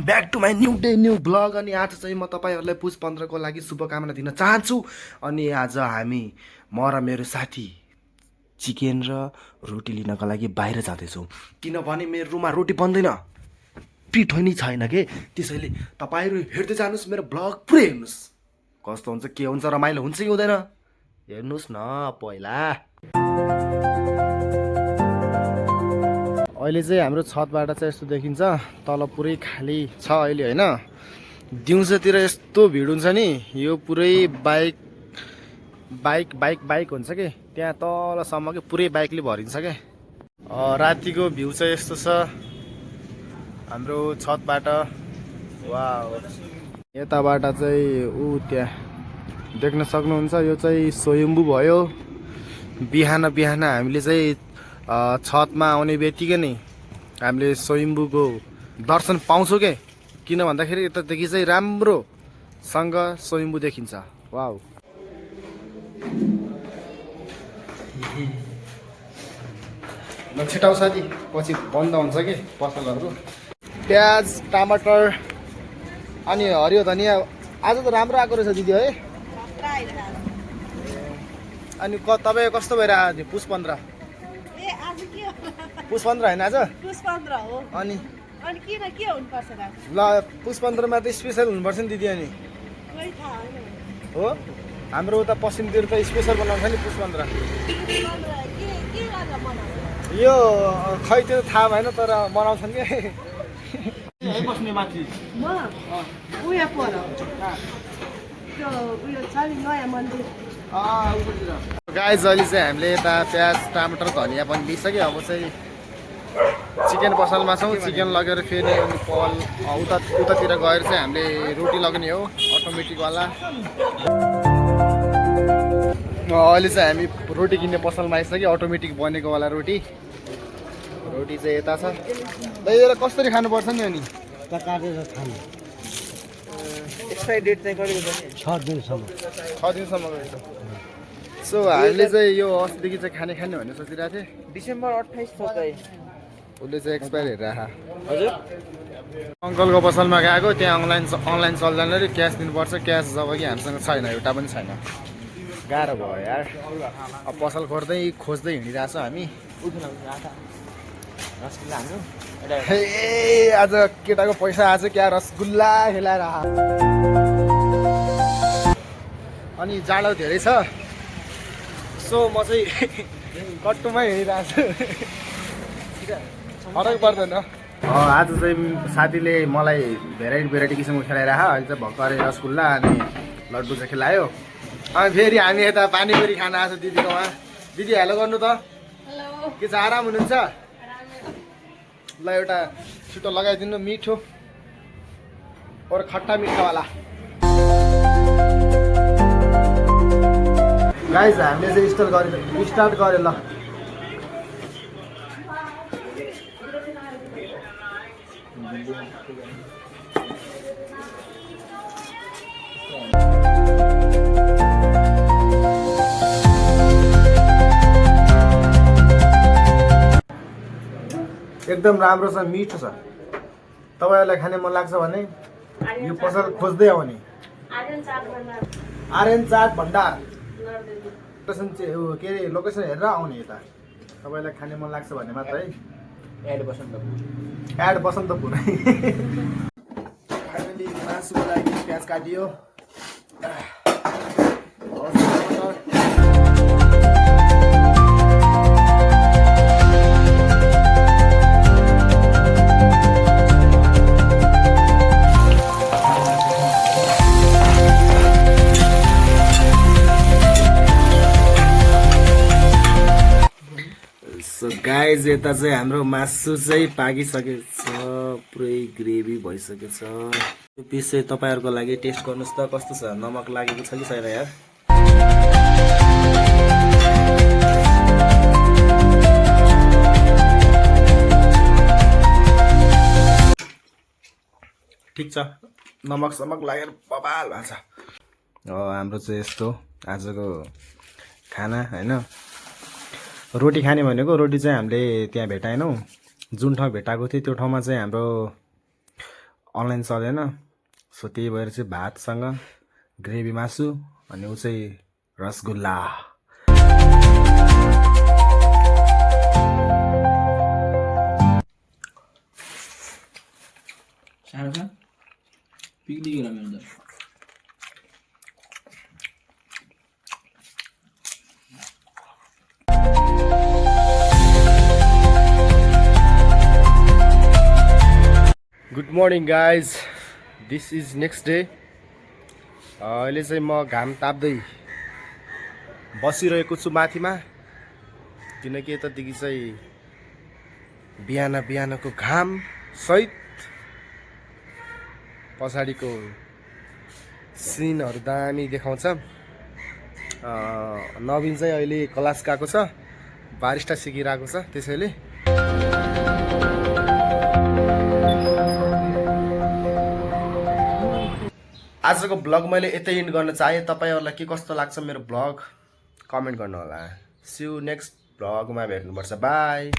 Back to my new day new blog. अनि आज चाहिँ म तपाईँहरूलाई पुस 15 को लागि शुभकामना दिन चाहन्छु। अनि आज म र मेरो साथी चिकन र रोटी लिनको लागि बाहिर जाँदैछौँ, किनभने मेरो रुममा रोटी बन्दैन, पिठो नै छैन के। त्यसैले तपाईँहरू हेर्दै जानुहोस्, मेरो ब्लग पुरै हेर्नुहोस्, कस्तो हुन्छ के हुन्छ, रमाइलो हुन्छ कि हुँदैन हेर्नुहोस् न पहिला। अहिले चाहिँ हाम्रो छतबाट चाहिँ यस्तो देखिन्छ, तल पुरै खाली छ अहिले होइन। दिउँसोतिर यस्तो भिड हुन्छ नि, यो पुरै बाइक बाइक बाइक बाइक हुन्छ कि त्यहाँ तलसम्म कि पुरै बाइकले भरिन्छ क्या। रातिको भ्यू चाहिँ यस्तो छ हाम्रो छतबाट। वाउ, यताबाट चाहिँ त्यहाँ देख्न सक्नुहुन्छ, यो चाहिँ स्वयम्भू भयो। बिहान बिहान हामीले चाहिँ छतमा आउने बित्तिकै नै हामीले स्वयम्भूको दर्शन पाउँछौँ के, किन भन्दाखेरि यतादेखि चाहिँ राम्रोसँग स्वयम्भू देखिन्छ। वाउ, छिटाउ साथी, पछि बन्द हुन्छ कि पसलहरू। प्याज, टमाटर अनि हरियो धनियाँ आज त राम्रो आएको रहेछ दिदी है। अनि तपाईँ कस्तो भइरहेको थियो पुस 15? पुस 15 होइन आज? पुस 15 हो। अनि किन के हुनुपर्छ र? ल पुस 15 मा त स्पेसल हुनुपर्छ नि दिदी। अनि कोही थाहा होइन हो, हाम्रो उता पश्चिमतिर त स्पेसल बनाउँछ नि पुस 15। के गरेर मनाउँछ? यो खै त्यो थाहा भएन, तर मनाउँछन् कि। है बस्ने माथि म उयो पर त्यो उयो छ नि नयाँ मन्दिर। गाइस, अहिले चाहिँ हामीले यता प्याज टमाटर धनियाँ पनि लिइसक्यो। अब चाहिँ चिकन पसलमा छौँ, चिकन लगेर फेरि अनि उतातिर गएर चाहिँ हामीले रोटी लग्ने हो, अटोमेटिकवाला। अहिले चाहिँ हामी रोटी किन्ने पसलमा आइसक्यो, अटोमेटिक बनेकोवाला रोटी। रोटी चाहिँ यता छ। यसलाई कसरी खानुपर्छ नि? अनि काटेर खानु। एक्सपायरी डेट चाहिँ कहिले छ? 6 दिनसम्म। 6 दिनसम्म रहेछ। सो हामीले चाहिँ यो अस्तिदेखि चाहिँ खाने भन्ने सोचिरहेको थिएँ। डिसेम्बर 28 छ त। उसले चाहिँ एक्सपायर हेरेर आहा। हजुर, अङ्कलको पसलमा गएको, त्यहाँ अनलाइन चल्दैन अरे, क्यास दिनुपर्छ। क्यास जब कि हामीसँग छैन, एउटा पनि छैन। गाह्रो भयो यार। अब पसल खोज्दै हिँडिरहेको छ हामी। ए आज केटाको पैसा आज क्या रसगुल्ला खेलाएर आहा। अनि जाडो धेरै छ, सो म चाहिँ कट्टुमै हिँडिरहेको छु। फरक पर्दैन। आज चाहिँ साथीले मलाई भेराइटी किसिमको खेलाइरह। अहिले चाहिँ भर्खरै रसगुल्ला अनि लड्डु चाहिँ खेलायो। अनि फेरि हामी यता पानीपुरी खान आएको छ दिदीकोमा। दिदी हेलो गर्नु त। हेलो, के छ, आराम हुनुहुन्छ? ल एउटा छिटो लगाइदिनु, मिठो और खट्टा मिठावाला। गाइस, हामीले चाहिँ स्टार्ट गरे ल। एकदम राम्रो छ, मिठो छ। तपाईँहरूलाई खाने मन लाग्छ भने यो पसल खोज्दै आउने। आर्यन चाट भण्डार लोकेसन चाहिँ के अरे, लोकेसन हेरेर आउने यता। तपाईँलाई खाने मन लाग्छ भने मात्र है। एड बसन्तपुर। फाइनली मासुको लागि प्याज काटियो। गाइज, यता चाहिँ हाम्रो मासु चाहिँ पाकिसकेको छ, पुरै ग्रेभी भइसकेको छ। यो पिस चाहिँ तपाईँहरूको लागि टेस्ट गर्नुहोस् त, कस्तो छ, नमक लागेको छ कि छैन यार। ठिक छ, नमक समक लागेर बबाल भएको छ। हाम्रो चाहिँ यस्तो आजको खाना होइन। रोटी खाने भनेको रोटी चाहिँ हामीले त्यहाँ भेटाएनौँ, जुन ठाउँ भेटाएको थियो त्यो ठाउँमा चाहिँ हाम्रो अनलाइन चलेन, सो त्यही भएर चाहिँ भातसँग ग्रेभी मासु अनि ऊ चाहिँ रसगुल्ला। सानो छ पिकनिक गेला मेरो त good morning guys, this is next day. अहिले चाहिँ म घाम ताप्दै बसिरहेको छु माथिमा, किनकि यतादेखि चाहिँ बिहान बिहानको घाम सहित पछाडिको सिनहरू दामी देखाउँछ। नवीन चाहिँ अहिले क्लास गएको छ, बारिस्टा सिकिरहेको छ, त्यसैले आजको ब्लग मैले यतै इन्ड गर्न चाहेँ। तपाईँहरूलाई के कस्तो लाग्छ मेरो ब्लग कमेन्ट गर्नु होला। सी यू नेक्स्ट ब्लगमा भेट्नुपर्छ। बाई।